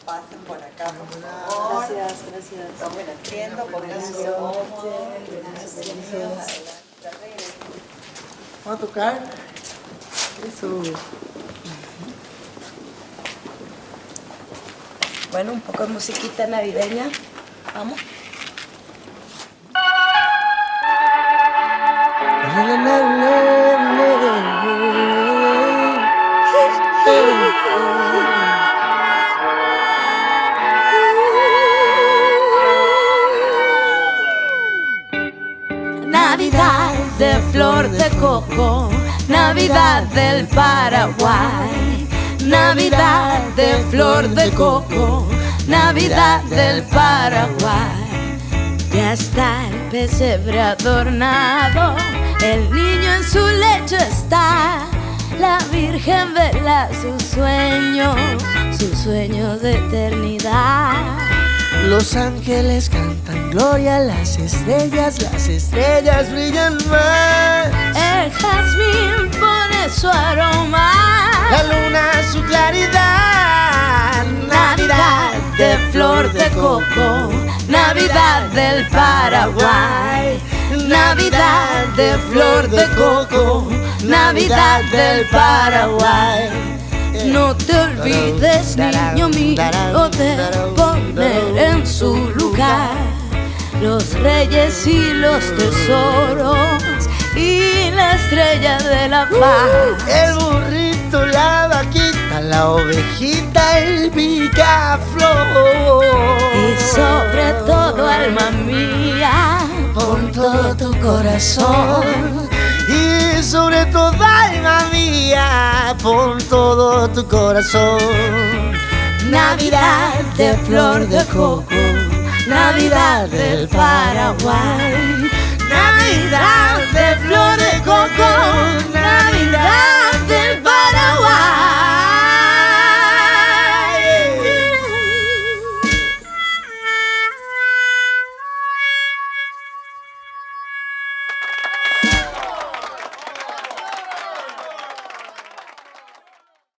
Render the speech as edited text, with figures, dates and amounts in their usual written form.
pasen por acá, por favor. Gracias, gracias. Tomen asiento, pónganse Vamos a tocar. Eso. Bueno, un poco de musiquita navideña. Vamos. Navidad de flor de coco, Navidad del Paraguay, Navidad de flor de coco, Navidad del Paraguay. Ya está el pesebre adornado, el niño en su lecho está, la Virgen vela su sueño de eternidad. Los ángeles cantan gloria, las estrellas brillan más. El jazmín pone su aroma, La luna su claridad. Navidad de flor de coco, Navidad del Paraguay, Navidad de flor de coco, Navidad del Paraguay. No te olvides, niño mío, de poner en su lugar los reyes y los tesoros y la estrella de la paz. El burrito, la vaquita, la ovejita, el picaflor. Y sobre todo, alma mía, Pon todo tu corazón. Y sobre todo, alma mía, pon todo tu corazón. Navidad de flor de coco, Navidad del Paraguay,